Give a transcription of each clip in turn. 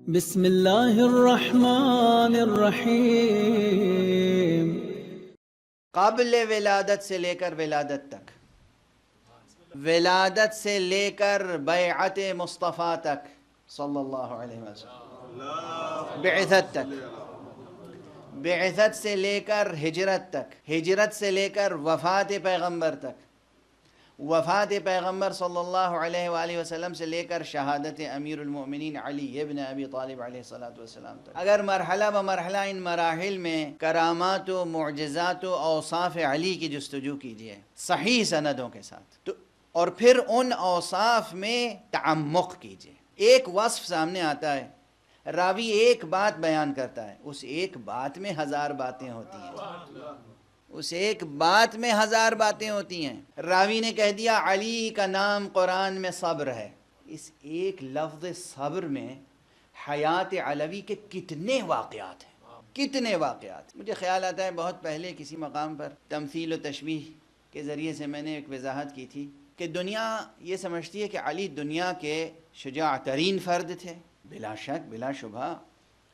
بسم اللہ الرحمن الرحیم۔ قبل ولادت سے لے کر ولادت تک، ولادت سے لے کر بیعت مصطفیٰ تک صلی اللہ علیہ وسلم، بعثت تک، بعثت سے لے کر ہجرت تک، ہجرت سے لے کر وفات پیغمبر تک، وفات پیغمبر صلی اللہ علیہ وآلہ وسلم سے لے کر شہادت امیر المؤمنین علی ابن ابی طالب علیہ السلام تک۔ اگر مرحلہ بمرحلہ ان مراحل میں کرامات و معجزات و اوصاف علی کی جستجو کیجیے صحیح سندوں کے ساتھ، تو اور پھر ان اوصاف میں تعمق کیجیے۔ ایک وصف سامنے آتا ہے، راوی ایک بات بیان کرتا ہے، اس ایک بات میں ہزار باتیں ہوتی ہیں، اس ایک بات میں ہزار باتیں ہوتی ہیں۔ راوی نے کہہ دیا علی کا نام قرآن میں صبر ہے، اس ایک لفظ صبر میں حیات علوی کے کتنے واقعات ہیں، کتنے واقعات۔ مجھے خیال آتا ہے بہت پہلے کسی مقام پر تمثیل و تشبیہ کے ذریعے سے میں نے ایک وضاحت کی تھی کہ دنیا یہ سمجھتی ہے کہ علی دنیا کے شجاع ترین فرد تھے، بلا شک بلا شبہ۔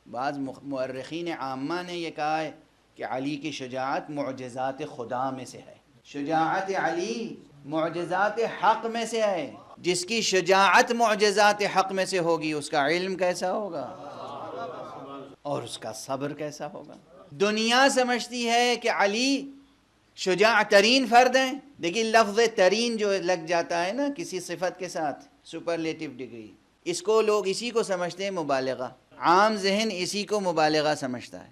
بعض مورخین عامہ نے یہ کہا ہے کہ علی کی شجاعت معجزات خدا میں سے ہے، شجاعت علی معجزات حق میں سے ہے۔ جس کی شجاعت معجزات حق میں سے ہوگی اس کا علم کیسا ہوگا اور اس کا صبر کیسا ہوگا۔ دنیا سمجھتی ہے کہ علی شجاع ترین فرد ہیں۔ دیکھیے لفظ ترین جو لگ جاتا ہے نا کسی صفت کے ساتھ، سپرلیٹیو ڈگری، اس کو لوگ اسی کو سمجھتے ہیں مبالغہ، عام ذہن اسی کو مبالغہ سمجھتا ہے،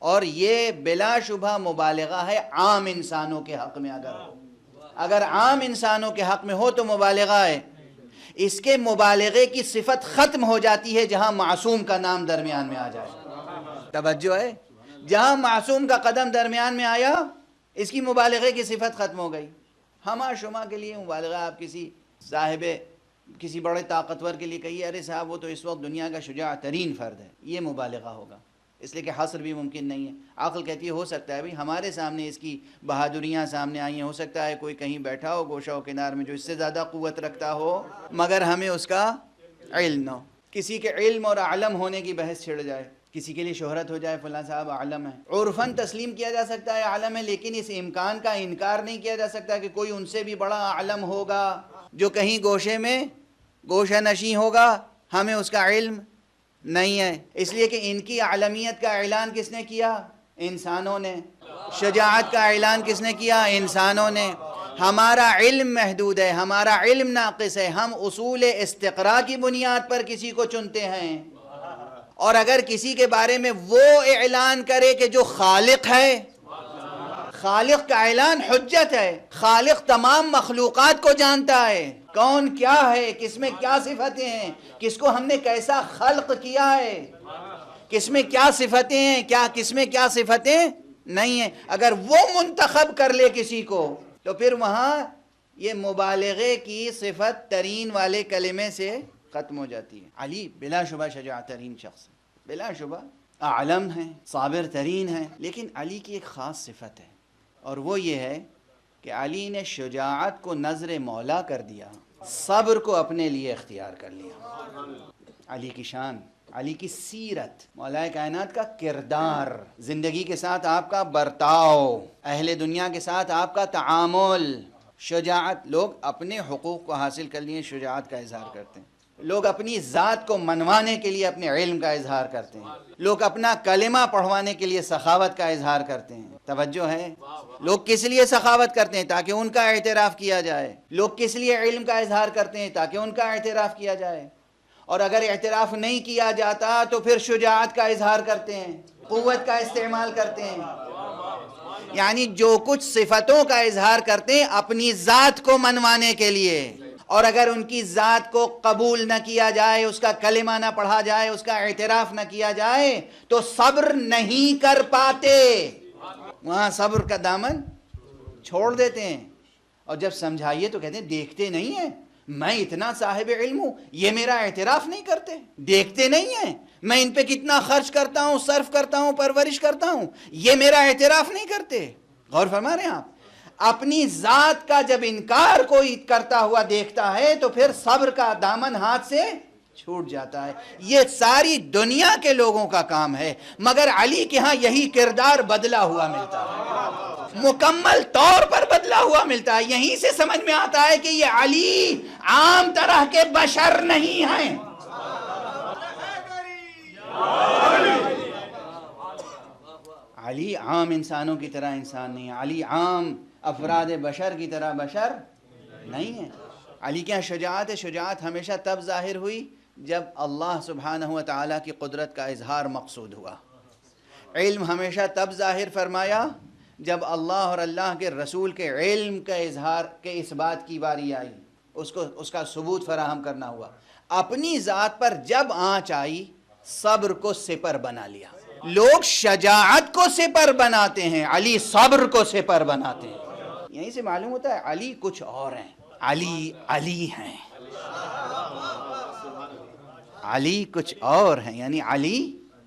اور یہ بلا شبہ مبالغہ ہے عام انسانوں کے حق میں۔ اگر عام انسانوں کے حق میں ہو تو مبالغہ ہے۔ اس کے مبالغے کی صفت ختم ہو جاتی ہے جہاں معصوم کا نام درمیان میں آ جائے۔ توجہ ہے، جہاں معصوم کا قدم درمیان میں آیا اس کی مبالغے کی صفت ختم ہو گئی۔ ہما شما کے لیے مبالغہ، آپ کسی صاحب کسی بڑے طاقتور کے لیے کہیے ارے صاحب وہ تو اس وقت دنیا کا شجاع ترین فرد ہے، یہ مبالغہ ہوگا، اس لیے کہ حصر بھی ممکن نہیں ہے۔ عقل کہتی ہے ہو سکتا ہے بھئی ہمارے سامنے اس کی بہادریاں سامنے آئی ہیں، ہو سکتا ہے کوئی کہیں بیٹھا ہو گوشہ و کنار میں جو اس سے زیادہ قوت رکھتا ہو، مگر ہمیں اس کا علم نہ ہو۔ کسی کے علم اور علم ہونے کی بحث چھڑ جائے، کسی کے لیے شہرت ہو جائے فلاں صاحب عالم ہے، عرفاً تسلیم کیا جا سکتا ہے عالم ہے، لیکن اس امکان کا انکار نہیں کیا جا سکتا کہ کوئی ان سے بھی بڑا عالم ہوگا جو کہیں گوشے میں گوشہ نشیں ہوگا، ہمیں اس کا علم نہیں ہے۔ اس لیے کہ ان کی عالمیت کا اعلان کس نے کیا؟ انسانوں نے۔ شجاعت کا اعلان کس نے کیا؟ انسانوں نے۔ ہمارا علم محدود ہے، ہمارا علم ناقص ہے، ہم اصول استقراء کی بنیاد پر کسی کو چنتے ہیں، اور اگر کسی کے بارے میں وہ اعلان کرے کہ جو خالق ہے، خالق کا اعلان حجت ہے، خالق تمام مخلوقات کو جانتا ہے، کون کیا ہے، کس میں کیا صفتیں ہیں، کس کو ہم نے کیسا خلق کیا ہے، کس میں کیا صفتیں ہیں، کس میں کیا صفتیں نہیں ہیں، اگر وہ منتخب کر لے کسی کو تو پھر وہاں یہ مبالغے کی صفت ترین والے کلمے سے ختم ہو جاتی ہے۔ علی بلا شبہ شجاع ترین شخص ہے، بلا شبہ اعلم ہے، صابر ترین ہے، لیکن علی کی ایک خاص صفت ہے، اور وہ یہ ہے کہ علی نے شجاعت کو نظر مولا کر دیا، صبر کو اپنے لیے اختیار کر لیا۔ علی کی شان، علی کی سیرت، مولا کائنات کا کردار، زندگی کے ساتھ آپ کا برتاؤ، اہل دنیا کے ساتھ آپ کا تعامل، شجاعت۔ لوگ اپنے حقوق کو حاصل کر لیے شجاعت کا اظہار کرتے ہیں، لوگ اپنی ذات کو منوانے کے لیے اپنے علم کا اظہار کرتے ہیں، لوگ اپنا کلمہ پڑھوانے کے لیے سخاوت کا اظہار کرتے ہیں۔ توجہ ہے، لوگ کس لیے سخاوت کرتے ہیں؟ تاکہ ان کا اعتراف کیا جائے۔ لوگ کس لیے علم کا اظہار کرتے ہیں؟ تاکہ ان کا اعتراف کیا جائے، اور اگر اعتراف نہیں کیا جاتا تو پھر شجاعت کا اظہار کرتے ہیں، قوت کا استعمال کرتے ہیں، یعنی جو کچھ صفتوں کا اظہار کرتے ہیں اپنی ذات کو منوانے کے لیے، اور اگر ان کی ذات کو قبول نہ کیا جائے، اس کا کلمہ نہ پڑھا جائے، اس کا اعتراف نہ کیا جائے تو صبر نہیں کر پاتے، وہاں صبر کا دامن چھوڑ دیتے ہیں، اور جب سمجھائیے تو کہتے ہیں دیکھتے نہیں ہیں میں اتنا صاحب علم ہوں، یہ میرا اعتراف نہیں کرتے، دیکھتے نہیں ہیں میں ان پہ کتنا خرچ کرتا ہوں، صرف کرتا ہوں، پرورش کرتا ہوں، یہ میرا اعتراف نہیں کرتے۔ غور فرما رہے ہیں آپ؟ اپنی ذات کا جب انکار کوئی کرتا ہوا دیکھتا ہے تو پھر صبر کا دامن ہاتھ سے چھوٹ جاتا ہے. یہ ساری دنیا کے لوگوں کا کام ہے، مگر علی کے ہاں یہی کردار بدلا ہوا ملتا ہے، مکمل طور پر بدلا ہوا ملتا ہے. یہیں سے سمجھ میں آتا ہے کہ یہ علی عام طرح کے بشر نہیں ہیں. علی عام انسانوں کی طرح انسان نہیں ہے، علی عام افراد بشر کی طرح بشر نہیں ہے. علی کے یہاں شجاعت ہمیشہ تب ظاہر ہوئی جب اللہ سبحانہ و تعالیٰ کی قدرت کا اظہار مقصود ہوا. علم ہمیشہ تب ظاہر فرمایا جب اللہ اور اللہ کے رسول کے علم کا اظہار کے اس بات کی باری آئی، اس کا ثبوت فراہم کرنا ہوا. اپنی ذات پر جب آنچ آئی، صبر کو سپر بنا لیا. لوگ شجاعت کو سپر بناتے ہیں، علی صبر کو سپر بناتے ہیں. یہیں سے معلوم ہوتا ہے علی کچھ اور ہیں. علی ہیں، علی کچھ اور ہیں. یعنی علی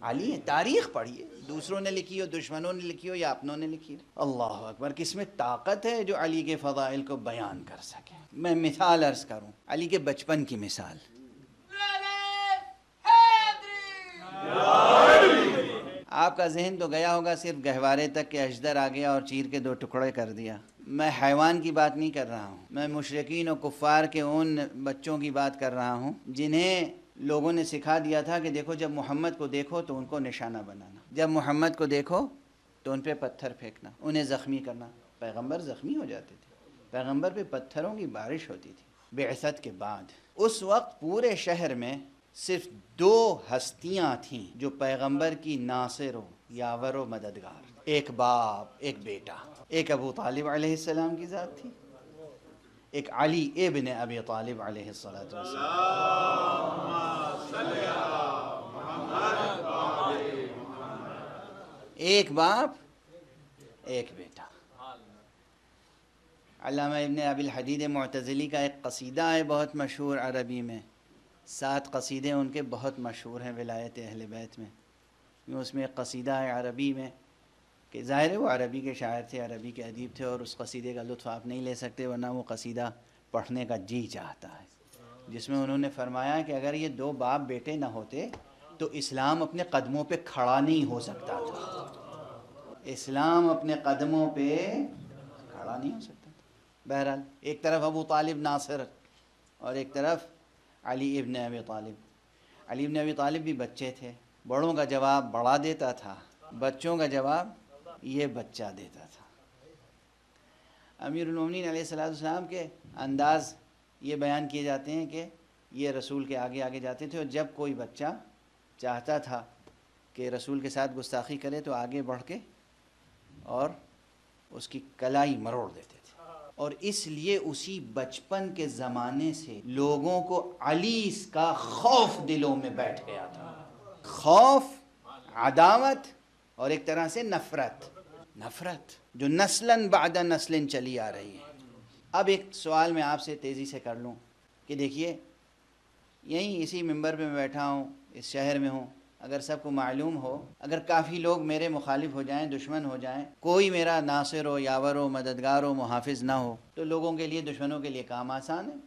ہیں. تاریخ پڑھیے، دوسروں نے لکھی ہو، دشمنوں نے لکھی ہو یا اپنوں نے لکھی ہو. اللہ اکبر، کس میں طاقت ہے جو علی کے فضائل کو بیان کر سکے. میں مثال عرض کروں، علی کے بچپن کی مثال. آپ کا ذہن تو گیا ہوگا صرف گہوارے تک کہ اژدر آ گیا اور چیر کے 2 ٹکڑے کر دیا. میں حیوان کی بات نہیں کر رہا ہوں، میں مشرکین و کفار کے ان بچوں کی بات کر رہا ہوں جنہیں لوگوں نے سکھا دیا تھا کہ دیکھو جب محمد کو دیکھو تو ان کو نشانہ بنانا، جب محمد کو دیکھو تو ان پہ پتھر پھینکنا، انہیں زخمی کرنا. پیغمبر زخمی ہو جاتے تھے، پیغمبر پہ پتھروں کی بارش ہوتی تھی. بعثت کے بعد اس وقت پورے شہر میں صرف 2 ہستیاں تھیں جو پیغمبر کی ناصر و یاور و مددگار. ایک باپ، ایک بیٹا. ایک ابو طالب علیہ السلام کی ذات تھی، ایک علی ابن ابی طالب علیہ السلام. ایک باپ، ایک بیٹا. علامہ ابن ابی الحدید معتزلی کا ایک قصیدہ ہے بہت مشہور عربی میں. 7 قصیدے ان کے بہت مشہور ہیں ولایت اہل بیت میں. اس میں ایک قصیدہ ہے عربی میں کہ ظاہر ہے وہ عربی کے شاعر تھے، عربی کے ادیب تھے، اور اس قصیدے کا لطف آپ نہیں لے سکتے ورنہ وہ قصیدہ پڑھنے کا جی چاہتا ہے. جس میں انہوں نے فرمایا کہ اگر یہ 2 باپ بیٹے نہ ہوتے تو اسلام اپنے قدموں پہ کھڑا نہیں ہو سکتا تھا. اسلام اپنے قدموں پہ کھڑا نہیں ہو سکتا تھا. بہرحال ایک طرف ابو طالب ناصر اور ایک طرف علی ابن ابی طالب. علی ابن ابی طالب بھی بچے تھے. بڑوں کا جواب بڑا دیتا تھا، بچوں کا جواب یہ بچہ دیتا تھا. امیر المومنین علیہ السلام کے انداز یہ بیان کیے جاتے ہیں کہ یہ رسول کے آگے آگے جاتے تھے، اور جب کوئی بچہ چاہتا تھا کہ رسول کے ساتھ گستاخی کرے تو آگے بڑھ کے اور اس کی کلائی مروڑ دیتے تھے. اور اس لیے اسی بچپن کے زمانے سے لوگوں کو علی کا خوف دلوں میں بیٹھ گیا تھا. خوف، عداوت اور ایک طرح سے نفرت جو نسلاً بعد نسل چلی آ رہی ہے. اب ایک سوال میں آپ سے تیزی سے کر لوں کہ دیکھیے یہیں اسی ممبر پہ میں بیٹھا ہوں، اس شہر میں ہوں، اگر سب کو معلوم ہو، اگر کافی لوگ میرے مخالف ہو جائیں، دشمن ہو جائیں، کوئی میرا ناصر ہو، یاور ہو، مددگار ہو، محافظ نہ ہو، تو لوگوں کے لیے، دشمنوں کے لیے کام آسان ہے،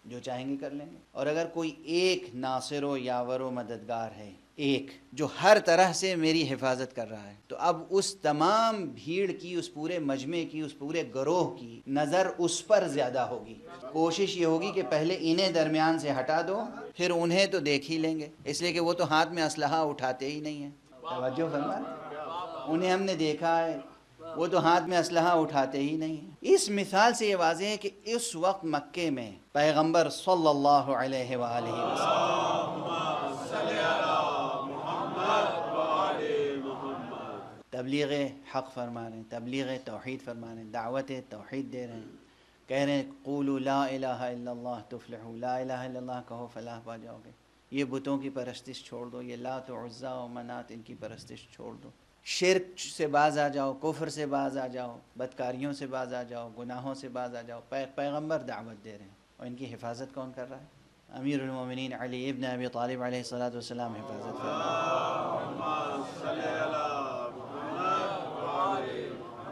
جو چاہیں گے کر لیں گے. اور اگر کوئی ایک ناصر و یاور و مددگار ہے، ایک جو ہر طرح سے میری حفاظت کر رہا ہے، تو اب اس تمام بھیڑ کی، اس پورے مجمع کی، اس پورے گروہ کی نظر اس پر زیادہ ہوگی. کوشش یہ ہوگی کہ پہلے انہیں درمیان سے ہٹا دو، پھر انہیں تو دیکھ ہی لیں گے، اس لیے کہ وہ تو ہاتھ میں اسلحہ اٹھاتے ہی نہیں ہیں. توجہ فرما، انہیں ہم نے دیکھا ہے، وہ تو ہاتھ میں اسلحہ اٹھاتے ہی نہیں ہیں. اس مثال سے یہ واضح ہے کہ اس وقت مکے میں پیغمبر صلی اللہ علیہ وآلہ وسلم تبلیغ حق فرما رہے ہیں، تبلیغ توحید فرما رہے ہیں، دعوت توحید دے رہے ہیں، کہہ رہے ہیں قولوا لا الہ الا اللہ تفلحوا، لا الہ الا اللہ کہو فلاح پا جاؤ گے. یہ بتوں کی پرستش چھوڑ دو، یہ لات و عزا و منات ان کی پرستش چھوڑ دو، شرک سے باز آ جاؤ، کفر سے باز آ جاؤ، بدکاریوں سے باز آ جاؤ، گناہوں سے باز آ جاؤ. پیغمبر دعوت دے رہے ہیں، اور ان کی حفاظت کون کر رہا ہے؟ امیر المومنین علی ابن ابی طالب علیہ السلام حفاظت کر رہے ہیں.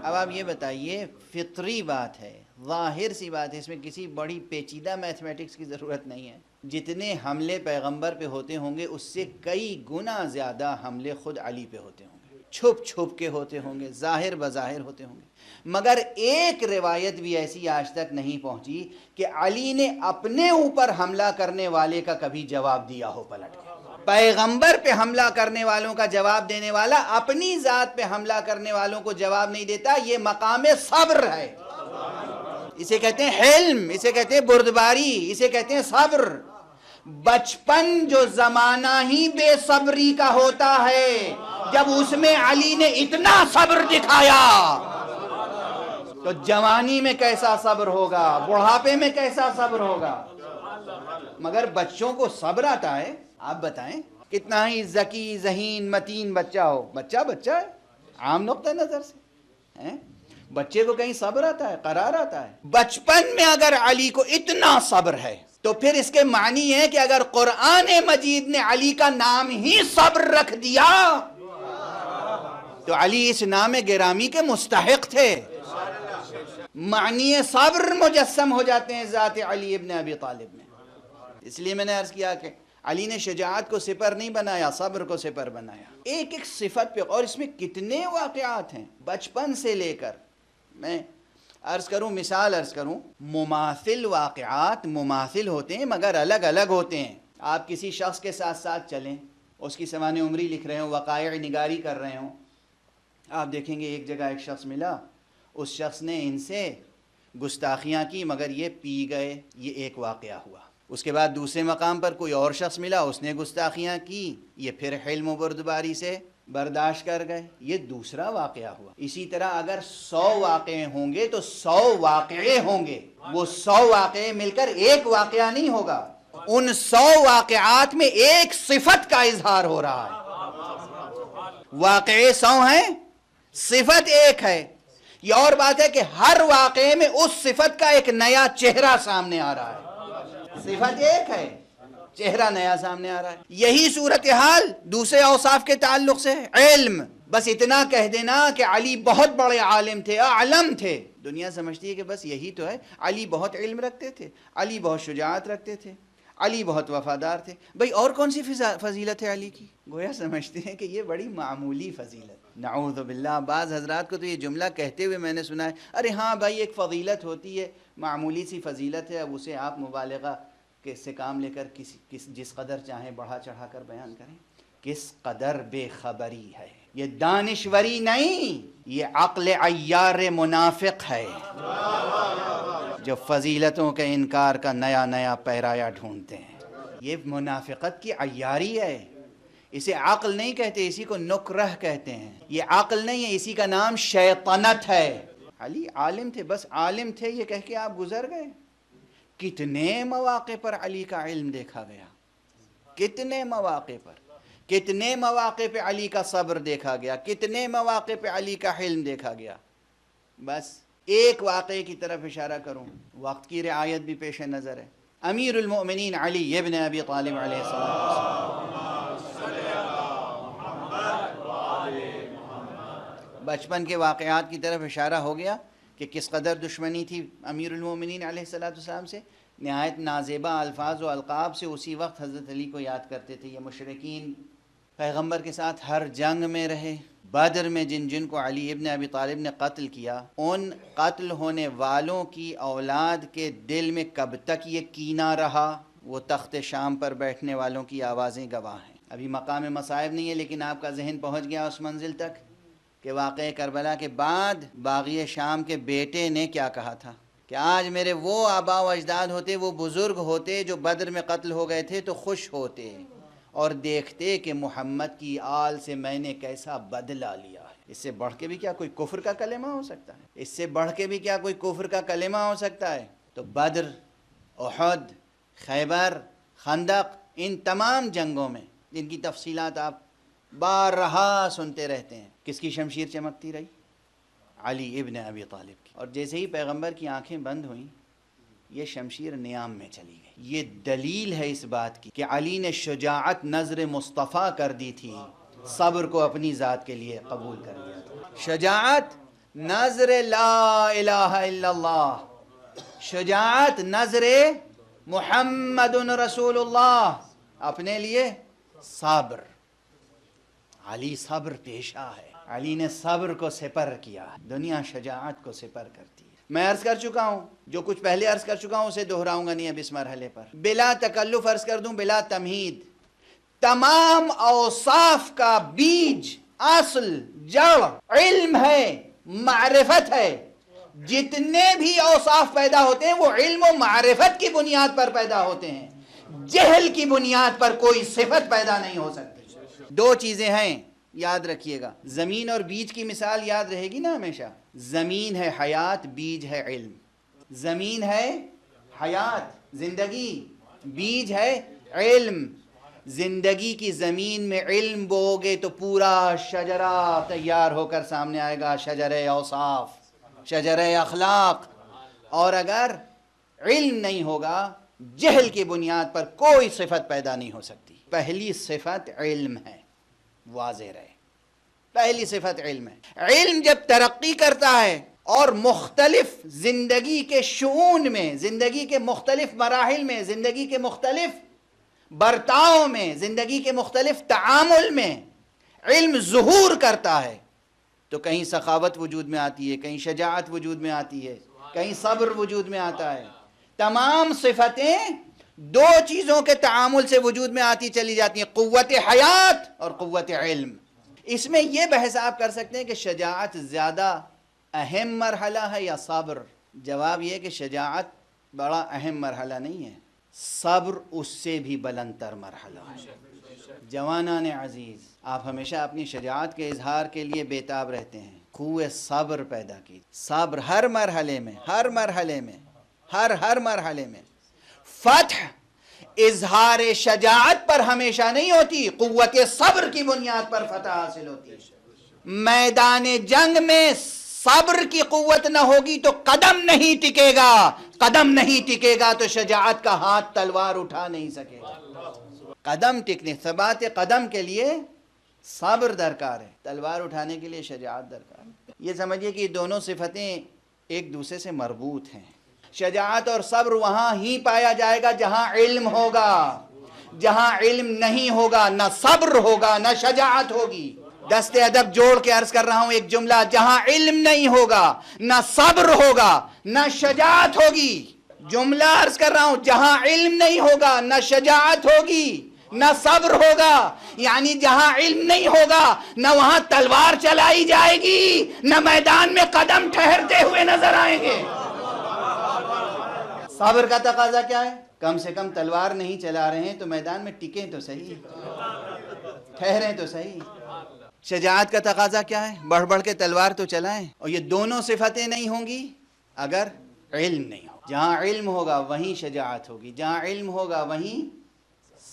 اب آپ یہ بتائیے، فطری بات ہے، ظاہر سی بات ہے، اس میں کسی بڑی پیچیدہ میتھمیٹکس کی ضرورت نہیں ہے، جتنے حملے پیغمبر پہ ہوتے ہوں گے اس سے کئی گنا زیادہ حملے خود علی پہ ہوتے ہوں گے، چھپ چھپ کے ہوتے ہوں گے، ظاہر بظاہر ہوتے ہوں گے، مگر ایک روایت بھی ایسی آج تک نہیں پہنچی کہ علی نے اپنے اوپر حملہ کرنے والے کا کبھی جواب دیا ہو پلٹ کے۔ پیغمبر پہ حملہ کرنے والوں کا جواب دینے والا اپنی ذات پہ حملہ کرنے والوں کو جواب نہیں دیتا، یہ مقام صبر ہے، اسے کہتے ہیں حلم، اسے کہتے ہیں بردباری، اسے کہتے ہیں صبر۔ بچپن جو زمانہ ہی بے صبری کا ہوتا ہے، جب اس میں علی نے اتنا صبر دکھایا تو جوانی میں کیسا صبر ہوگا، بڑھاپے میں کیسا صبر ہوگا۔ مگر بچوں کو صبر آتا ہے، آپ بتائیں کتنا ہی ذکی ذہین متین بچہ ہو، بچہ بچہ ہے عام نقطہ نظر سے، بچے کو کہیں صبر آتا ہے، قرار آتا ہے؟ بچپن میں اگر علی کو اتنا صبر ہے تو پھر اس کے معنی ہے کہ اگر قرآن مجید نے علی کا نام ہی صبر رکھ دیا تو علی اس نام گرامی کے مستحق تھے۔ معنی صبر مجسم ہو جاتے ہیں ذات علی ابن ابی طالب میں۔ اس لیے میں نے عرض کیا کہ علی نے شجاعت کو سپر نہیں بنایا، صبر کو سپر بنایا۔ ایک ایک صفت پہ، اور اس میں کتنے واقعات ہیں بچپن سے لے کر، میں عرض کروں، مثال عرض کروں، مماثل واقعات مماثل ہوتے ہیں مگر الگ الگ ہوتے ہیں۔ آپ کسی شخص کے ساتھ ساتھ چلیں، اس کی سوانح عمری لکھ رہے ہوں، وقائع نگاری کر رہے ہوں، آپ دیکھیں گے ایک جگہ ایک شخص ملا، اس شخص نے ان سے گستاخیاں کی مگر یہ پی گئے، یہ ایک واقعہ ہوا۔ اس کے بعد دوسرے مقام پر کوئی اور شخص ملا، اس نے گستاخیاں کی، یہ پھر حلم و بردباری سے برداشت کر گئے، یہ دوسرا واقعہ ہوا۔ اسی طرح اگر 100 واقعے ہوں گے تو 100 واقعے ہوں گے، وہ 100 واقعے مل کر ایک واقعہ نہیں ہوگا، ان 100 واقعات میں ایک صفت کا اظہار ہو رہا ہے۔ واقعے 100 ہیں، صفت ایک ہے۔ یہ اور بات ہے کہ ہر واقعے میں اس صفت کا ایک نیا چہرہ سامنے آ رہا ہے۔ صفت ایک ہے، چہرہ نیا سامنے آ رہا ہے۔ یہی صورتحال دوسرے اوصاف کے تعلق سے ہے۔ علم، بس اتنا کہہ دینا کہ علی بہت بڑے عالم تھے، اعلم تھے، دنیا سمجھتی ہے کہ بس یہی تو ہے۔ علی بہت علم رکھتے تھے، علی بہت شجاعت رکھتے تھے، علی بہت وفادار تھے۔ بھئی اور کون سی فضیلت ہے علی کی؟ گویا سمجھتے ہیں کہ یہ بڑی معمولی فضیلت۔ نعوذ باللہ، بعض حضرات کو تو یہ جملہ کہتے ہوئے میں نے سنا ہے، ارے ہاں بھائی ایک فضیلت ہوتی ہے، معمولی سی فضیلت ہے، اب اسے آپ مبالغہ کے سے کام لے کر جس قدر چاہیں بڑھا چڑھا کر بیان کریں۔ کس قدر بے خبری ہے، یہ دانشوری نہیں، یہ عقل عیار منافق ہے جو فضیلتوں کے انکار کا نیا نیا پیرایا ڈھونڈتے ہیں۔ یہ منافقت کی عیاری ہے، اسے عقل نہیں کہتے، اسی کو نکرہ کہتے ہیں۔ یہ عقل نہیں ہے، اسی کا نام شیطنت ہے۔ علی عالم تھے، بس عالم تھے یہ کہہ کے آپ گزر گئے۔ کتنے مواقع پر علی کا علم دیکھا گیا، کتنے مواقع پر، کتنے مواقع پہ علی کا صبر دیکھا گیا، کتنے مواقع پہ علی کا حلم دیکھا گیا۔ بس ایک واقعے کی طرف اشارہ کروں، وقت کی رعایت بھی پیش نظر ہے۔ امیر المؤمنین علی ابن ابی طالب علیہ السلام، بچپن کے واقعات کی طرف اشارہ ہو گیا کہ کس قدر دشمنی تھی امیر المومنین علیہ السلام سے۔ نہایت نازیبہ الفاظ و القاب سے اسی وقت حضرت علی کو یاد کرتے تھے۔ یہ مشرکین پیغمبر کے ساتھ ہر جنگ میں رہے، بدر میں جن جن کو علی ابن ابی طالب نے قتل کیا، ان قتل ہونے والوں کی اولاد کے دل میں کب تک یہ کینہ رہا، وہ تخت شام پر بیٹھنے والوں کی آوازیں گواہ ہیں۔ ابھی مقام مصائب نہیں ہے لیکن آپ کا ذہن پہنچ گیا اس منزل تک کہ واقعہ کربلا کے بعد باغی شام کے بیٹے نے کیا کہا تھا کہ آج میرے وہ آبا و اجداد ہوتے، وہ بزرگ ہوتے جو بدر میں قتل ہو گئے تھے تو خوش ہوتے اور دیکھتے کہ محمد کی آل سے میں نے کیسا بدلہ لیا ہے۔ اس سے بڑھ کے بھی کیا کوئی کفر کا کلمہ ہو سکتا ہے؟ اس سے بڑھ کے بھی کیا کوئی کفر کا کلمہ ہو سکتا ہے؟ تو بدر، احد، خیبر، خندق، ان تمام جنگوں میں جن کی تفصیلات آپ بارہا سنتے رہتے ہیں، کس کی شمشیر چمکتی رہی؟ علی ابن ابی طالب کی۔ اور جیسے ہی پیغمبر کی آنکھیں بند ہوئیں، یہ شمشیر نیام میں چلی گئی۔ یہ دلیل ہے اس بات کی کہ علی نے شجاعت نظر مصطفیٰ کر دی تھی، صبر کو اپنی ذات کے لیے قبول کر لیا تھا۔ شجاعت نظر لا الہ الا اللہ، شجاعت نظر محمد رسول اللہ، اپنے لیے صبر۔ علی صبر پیشہ ہے، علی نے صبر کو سپر کیا، دنیا شجاعت کو سپر کرتی ہے۔ میں عرض کر چکا ہوں، جو کچھ پہلے عرض کر چکا ہوں اسے دہراؤں گا نہیں اب اس مرحلے پر، بلا تکلف عرض کر دوں، بلا تمہید، تمام اوصاف کا بیج، اصل، جڑ علم ہے، معرفت ہے۔ جتنے بھی اوصاف پیدا ہوتے ہیں وہ علم و معرفت کی بنیاد پر پیدا ہوتے ہیں، جہل کی بنیاد پر کوئی صفت پیدا نہیں ہو سکتی۔ دو چیزیں ہیں، یاد رکھیے گا، زمین اور بیج کی مثال یاد رہے گی نا ہمیشہ۔ زمین ہے حیات، بیج ہے علم۔ زمین ہے حیات، زندگی، بیج ہے علم۔ زندگی کی زمین میں علم بوگے تو پورا شجرہ تیار ہو کر سامنے آئے گا، شجرہ اوصاف، شجرہ اخلاق۔ اور اگر علم نہیں ہوگا، جہل کی بنیاد پر کوئی صفت پیدا نہیں ہو سکتی۔ پہلی صفت علم ہے، واضح رہے، پہلی صفت علم ہے۔ علم جب ترقی کرتا ہے اور مختلف زندگی کے شؤون میں، زندگی کے مختلف مراحل میں، زندگی کے مختلف برتاؤ میں، زندگی کے مختلف تعامل میں علم ظہور کرتا ہے تو کہیں سخاوت وجود میں آتی ہے، کہیں شجاعت وجود میں آتی ہے، کہیں صبر وجود میں آتا ہے۔ تمام صفتیں دو چیزوں کے تعامل سے وجود میں آتی چلی جاتی ہیں، قوت حیات اور قوت علم۔ اس میں یہ بحث آپ کر سکتے ہیں کہ شجاعت زیادہ اہم مرحلہ ہے یا صبر؟ جواب یہ کہ شجاعت بڑا اہم مرحلہ نہیں ہے، صبر اس سے بھی بلند تر مرحلہ ہے۔ جوانان عزیز، آپ ہمیشہ اپنی شجاعت کے اظہار کے لیے بیتاب رہتے ہیں، خوہ صبر پیدا کی۔ صبر ہر مرحلے میں، ہر مرحلے میں، ہر مرحلے میں۔ فتح اظہار شجاعت پر ہمیشہ نہیں ہوتی، قوت صبر کی بنیاد پر فتح حاصل ہوتی ہے۔ میدان جنگ میں صبر کی قوت نہ ہوگی تو قدم نہیں ٹکے گا، قدم نہیں ٹکے گا تو شجاعت کا ہاتھ تلوار اٹھا نہیں سکے گا۔ قدم ٹکنے، ثبات قدم کے لیے صبر درکار ہے، تلوار اٹھانے کے لیے شجاعت درکار ہے۔ یہ سمجھیے کہ یہ دونوں صفتیں ایک دوسرے سے مربوط ہیں۔ شجاعت اور صبر وہاں ہی پایا جائے گا جہاں علم ہوگا، جہاں علم نہیں ہوگا نہ صبر ہوگا نہ شجاعت ہوگی۔ دست ادب جوڑ کے عرض کر رہا ہوں ایک جملہ، جہاں علم نہیں ہوگا نہ صبر ہوگا نہ شجاعت ہوگی۔ جملہ عرض کر رہا ہوں، جہاں علم نہیں ہوگا نہ شجاعت ہوگی نہ صبر ہوگا، یعنی جہاں علم نہیں ہوگا نہ وہاں تلوار چلائی جائے گی، نہ میدان میں قدم ٹھہرتے ہوئے نظر آئیں گے۔ صبر کا تقاضا کیا ہے؟ کم سے کم تلوار نہیں چلا رہے ہیں تو میدان میں ٹکیں تو صحیح، ٹھہریں تو صحیح۔ شجاعت کا تقاضا کیا ہے؟ بڑھ بڑھ کے تلوار تو چلائیں۔ اور یہ دونوں صفتیں نہیں ہوں گی اگر علم نہیں ہو۔ جہاں علم ہوگا وہیں شجاعت ہوگی، جہاں علم ہوگا وہیں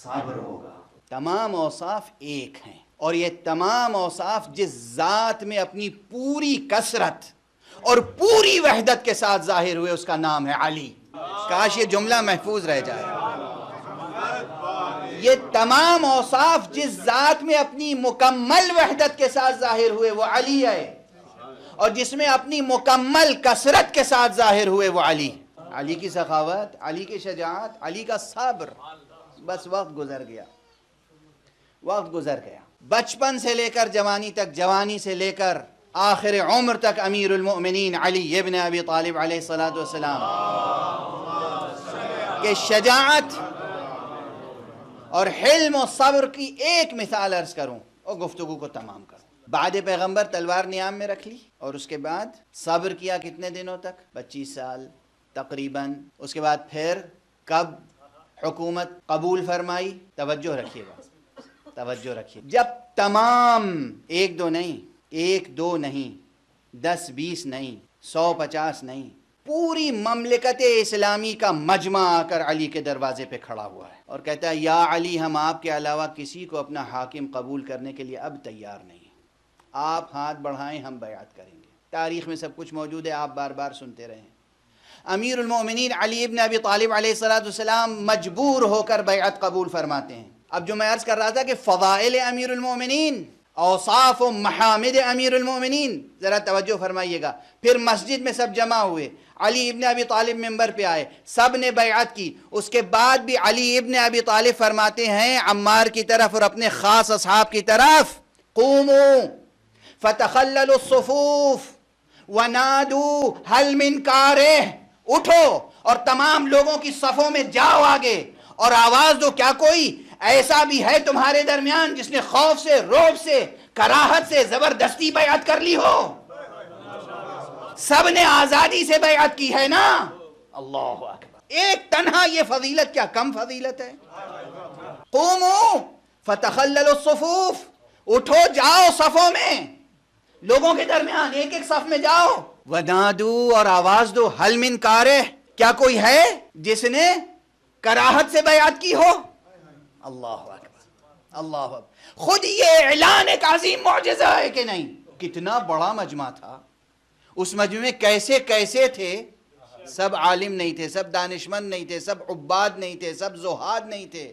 صبر ہوگا۔ تمام اوصاف ایک ہیں، اور یہ تمام اوصاف جس ذات میں اپنی پوری کثرت اور پوری وحدت کے ساتھ ظاہر ہوئے اس کا نام ہے علی۔ کاش یہ جملہ محفوظ رہ جائے۔ یہ تمام اوصاف جس ذات میں اپنی مکمل وحدت کے ساتھ ظاہر ہوئے وہ علی ہے، اور جس میں اپنی مکمل کثرت کے ساتھ ظاہر ہوئے وہ علی۔ علی کی سخاوت، علی کی شجاعت، علی کا صبر۔ بس وقت گزر گیا، وقت گزر گیا۔ بچپن سے لے کر جوانی تک، جوانی سے لے کر آخر عمر تک امیر المؤمنین علی ابن ابی طالب علیہ السلام کہ شجاعت اور حلم و صبر کی ایک مثال عرض کروں اور گفتگو کو تمام کروں۔ بعد پیغمبر تلوار نیام میں رکھ لی اور اس کے بعد صبر کیا کتنے دنوں تک؟ 25 سال تقریباً۔ اس کے بعد پھر کب حکومت قبول فرمائی؟ توجہ رکھیے گا، توجہ رکھیے۔ جب تمام ایک دو نہیں 10 20 نہیں 150 نہیں، پوری مملکت اسلامی کا مجمع آ کر علی کے دروازے پہ کھڑا ہوا ہے اور کہتا ہے یا علی، ہم آپ کے علاوہ کسی کو اپنا حاکم قبول کرنے کے لیے اب تیار نہیں، آپ ہاتھ بڑھائیں ہم بیعت کریں گے۔ تاریخ میں سب کچھ موجود ہے، آپ بار بار سنتے رہیں۔ امیر المومنین علی ابن ابی طالب علیہ السلام مجبور ہو کر بیعت قبول فرماتے ہیں۔ اب جو میں عرض کر رہا تھا کہ فضائل امیر المومنین اوصاف و محامد امیر المومنین، ذرا توجہ فرمائیے گا۔ پھر مسجد میں سب جمع ہوئے، علی ابن ابی طالب ممبر پہ آئے، سب نے بیعت کی۔ اس کے بعد بھی علی ابن ابی طالب فرماتے ہیں عمار کی طرف اور اپنے خاص اصحاب کی طرف، قوموا فتخللوا الصفوف ونادوا هل من کارہ، اٹھو اور تمام لوگوں کی صفوں میں جاؤ آگے اور آواز دو، کیا کوئی ایسا بھی ہے تمہارے درمیان جس نے خوف سے، رعب سے، کراہت سے زبردستی بیعت کر لی ہو؟ سب نے آزادی سے بیعت کی ہے نا؟ اللہ اکبر۔ ایک تنہا یہ فضیلت کیا کم فضیلت ہے؟ قوموا فتخللوا الصفوف، اٹھو جاؤ صفوں میں، لوگوں کے درمیان ایک ایک صف میں جاؤ، ونادوا اور آواز دو، هل من کارہ، کیا کوئی ہے جس نے کراہت سے بیعت کی ہو؟ اللہ اکبر، اللہ اکبر۔ خود یہ اعلان ایک عظیم معجزہ ہے کہ نہیں؟ کتنا بڑا مجمع تھا، اس مجمع میں کیسے کیسے تھے؟ سب عالم نہیں تھے، سب دانشمند نہیں تھے، سب عباد نہیں تھے، سب زہاد نہیں تھے،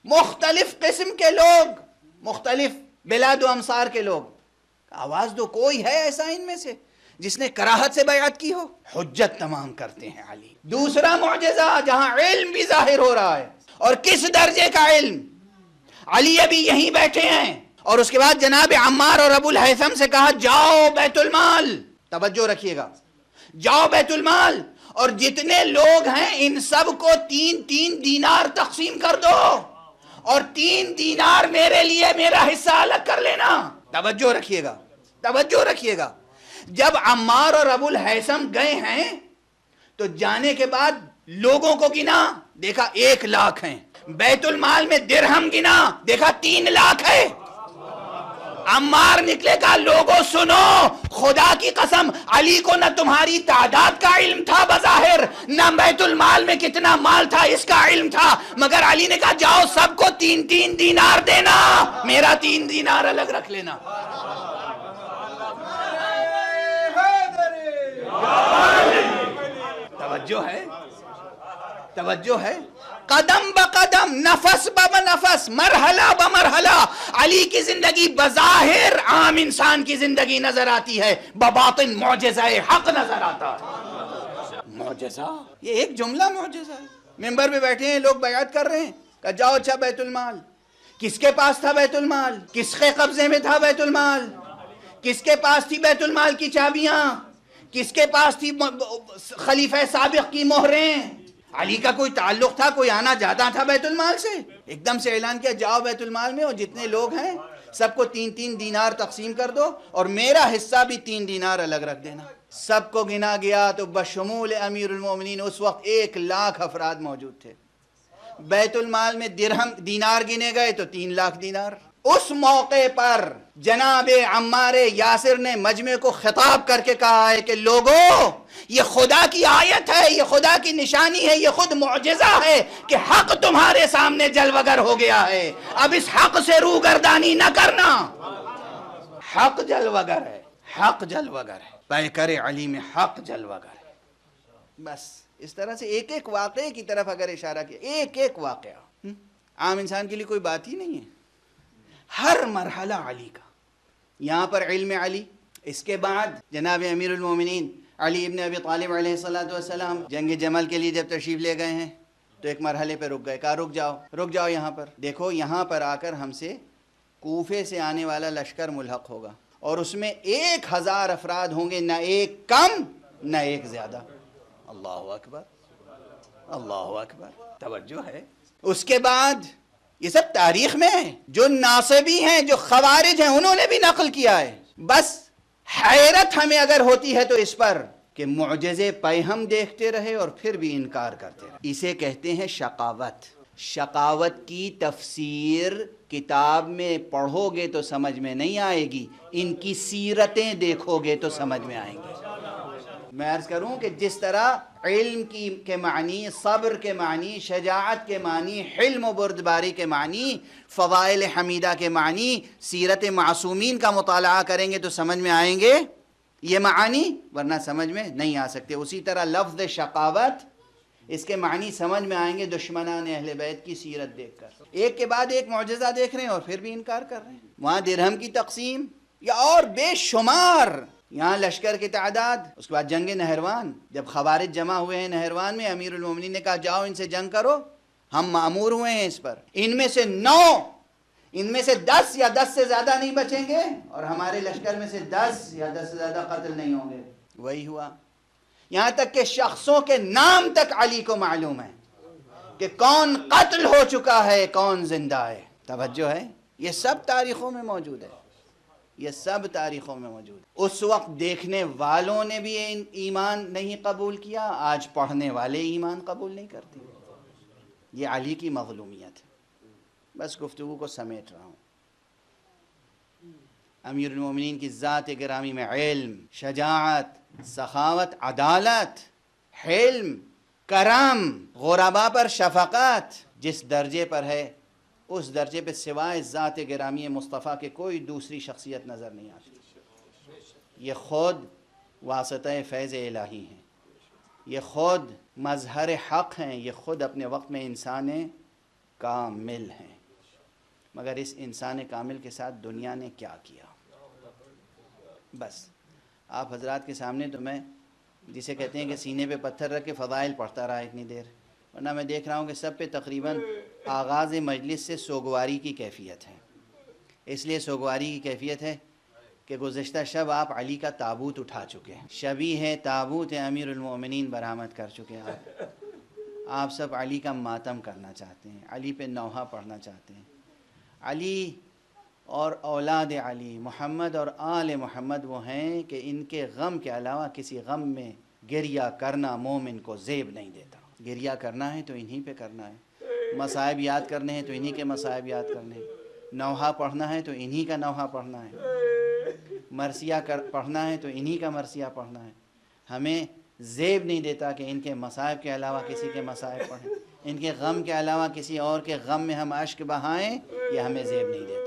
مختلف قسم کے لوگ، مختلف بلاد و امصار کے لوگ۔ آواز دو، کوئی ہے ایسا ان میں سے جس نے کراہت سے بیعت کی ہو؟ حجت تمام کرتے ہیں علی۔ دوسرا معجزہ جہاں علم بھی ظاہر ہو رہا ہے، اور کس درجے کا علم! علی ابھی یہیں بیٹھے ہیں، اور اس کے بعد جناب عمار اور ابو الہیثم سے کہا جاؤ بیت المال، توجہ رکھیے گا، جاؤ بیت المال اور جتنے لوگ ہیں ان سب کو 3 دینار تقسیم کر دو، اور 3 دینار میرے لیے میرا حصہ الگ کر لینا۔ توجہ رکھیے گا، توجہ رکھیے گا۔ جب عمار اور ابو الہیثم گئے ہیں تو جانے کے بعد لوگوں کو گنا، دیکھا 1 لاکھ ہیں، بیت المال میں درہم گنا، دیکھا 3 لاکھ ہے۔ عمار نکلے کہا لوگوں سنو، خدا کی قسم علی کو نہ تمہاری تعداد کا علم تھا بظاہر، نہ بیت المال میں کتنا مال تھا اس کا علم تھا، مگر علی نے کہا جاؤ سب کو 3 دینار دینا، میرا 3 دینار الگ رکھ لینا۔ توجہ ہے، توجہ ہے۔ قدم بقدم، نفس بنفس، مرحلہ بمرحلہ علی کی زندگی بظاہر عام انسان کی زندگی نظر آتی ہے، بباطن معجزہ حق نظر آتا ہے۔ معجزہ، یہ ایک جملہ معجزہ ہے۔ ممبر پہ بیٹھے ہیں لوگ بیعت کر رہے ہیں، کہا جاؤ اچھا بیت المال۔ کس کے پاس تھا بیت المال؟ کس کے قبضے میں تھا بیت المال؟ کس کے پاس تھی بیت المال کی چابیاں؟ کس کے پاس تھی خلیفہ سابق کی مہریں؟ علی کا کوئی تعلق تھا، کوئی آنا جاتا تھا بیت المال سے؟ ایک دم سے اعلان کیا جاؤ بیت المال میں اور جتنے لوگ ہیں سب کو 3 دینار تقسیم کر دو، اور میرا حصہ بھی 3 دینار الگ رکھ دینا۔ سب کو گنا گیا تو بشمول امیر المومنین اس وقت 1 لاکھ افراد موجود تھے۔ بیت المال میں دینار گنے گئے تو 3 لاکھ دینار۔ اس موقع پر جناب عمار یاسر نے مجمع کو خطاب کر کے کہا ہے کہ لوگوں یہ خدا کی آیت ہے، یہ خدا کی نشانی ہے، یہ خود معجزہ ہے کہ حق تمہارے سامنے جلوگر ہو گیا ہے، اب اس حق سے روگردانی نہ کرنا۔ حق جلوگر ہے، حق جلوگر ہے، پیکر علی میں حق جلوگر ہے۔ بس اس طرح سے ایک ایک واقعے کی طرف اگر اشارہ کیا، ایک ایک واقعہ عام انسان کے لیے کوئی بات ہی نہیں ہے، ہر مرحلہ علی کا۔ یہاں پر علم علی، اس کے بعد جناب امیر المومنین علی ابن ابی طالب علیہ السلام جنگ جمل کے لیے جب تشریف لے گئے ہیں تو ایک مرحلے پہ رک گئے، کہا رک جاؤ یہاں پر، دیکھو یہاں پر آ کر ہم سے کوفے سے آنے والا لشکر ملحق ہوگا، اور اس میں 1000 افراد ہوں گے، نہ ایک کم نہ ایک زیادہ۔ اللہ اکبر، اللہ اکبر، توجہ ہے۔ اس کے بعد یہ سب تاریخ میں ہے، جو ناصبی ہیں، جو خوارج ہیں، انہوں نے بھی نقل کیا ہے۔ بس حیرت ہمیں اگر ہوتی ہے تو اس پر کہ معجزے پہ ہم دیکھتے رہے اور پھر بھی انکار کرتے رہے۔ اسے کہتے ہیں شقاوت۔ شقاوت کی تفسیر کتاب میں پڑھو گے تو سمجھ میں نہیں آئے گی، ان کی سیرتیں دیکھو گے تو سمجھ میں آئیں گی۔ میں عرض کروں کہ جس طرح علم کے معنی، صبر کے معنی، شجاعت کے معنی، حلم و بردباری کے معنی، فضائل حمیدہ کے معنی، سیرت معصومین کا مطالعہ کریں گے تو سمجھ میں آئیں گے یہ معانی، ورنہ سمجھ میں نہیں آ سکتے۔ اسی طرح لفظ شقاوت اس کے معنی سمجھ میں آئیں گے دشمنان اہل بیت کی سیرت دیکھ کر. ایک کے بعد ایک معجزہ دیکھ رہے ہیں اور پھر بھی انکار کر رہے ہیں. وہاں درہم کی تقسیم یا اور بے شمار، یہاں لشکر کی تعداد. اس کے بعد جنگ نہروان، جب خوارج جمع ہوئے ہیں نہروان میں، امیر المومنین نے کہا جاؤ ان سے جنگ کرو، ہم مأمور ہوئے ہیں اس پر. ان میں سے 9، ان میں سے 10 یا 10 سے زیادہ نہیں بچیں گے، اور ہمارے لشکر میں سے 10 یا 10 سے زیادہ قتل نہیں ہوں گے. وہی ہوا. یہاں تک کہ شخصوں کے نام تک علی کو معلوم ہے کہ کون قتل ہو چکا ہے، کون زندہ ہے. توجہ ہے، یہ سب تاریخوں میں موجود ہے، یہ سب تاریخوں میں موجود ہے. اس وقت دیکھنے والوں نے بھی ایمان نہیں قبول کیا، آج پڑھنے والے ایمان قبول نہیں کرتے. یہ علی کی مظلومیت ہے. بس گفتگو کو سمیٹ رہا ہوں. امیر المومنین کی ذات گرامی میں علم، شجاعت، سخاوت، عدالت، حلم، کرم، غربا پر شفقت جس درجے پر ہے، اس درجے پہ سوائے ذات گرامی مصطفیٰ کے کوئی دوسری شخصیت نظر نہیں آتی. یہ خود واسطہ فیض الہی ہیں، یہ خود مظہر حق ہیں، یہ خود اپنے وقت میں انسان کامل ہیں. مگر اس انسان کامل کے ساتھ دنیا نے کیا کیا؟ بس آپ حضرات کے سامنے تو میں جسے کہتے ہیں کہ سینے پہ پتھر رکھ کے فضائل پڑھتا رہا اتنی دیر، ورنہ میں دیکھ رہا ہوں کہ سب پہ تقریباً آغاز مجلس سے سوگواری کی کیفیت ہے. اس لیے سوگواری کی کیفیت ہے کہ گزشتہ شب آپ علی کا تابوت اٹھا چکے ہیں، شبی ہے تابوت امیر المومنین برآمد کر چکے ہیں. آپ سب علی کا ماتم کرنا چاہتے ہیں، علی پہ نوحہ پڑھنا چاہتے ہیں. علی اور اولاد علی، محمد اور آل محمد وہ ہیں کہ ان کے غم کے علاوہ کسی غم میں گریہ کرنا مومن کو زیب نہیں دیتا. گریہ کرنا ہے تو انہی پہ کرنا ہے، مصائب یاد کرنے ہیں تو انہی کے مصائب یاد کرنے ہیں، نوحہ پڑھنا ہے تو انہی کا نوحہ پڑھنا ہے، مرثیہ پڑھنا ہے تو انہی کا مرثیہ پڑھنا ہے. ہمیں زیب نہیں دیتا کہ ان کے مصائب کے علاوہ کسی کے مصائب پڑھیں، ان کے غم کے علاوہ کسی اور کے غم میں ہم اشک بہائیں، یہ ہمیں زیب نہیں دیتا.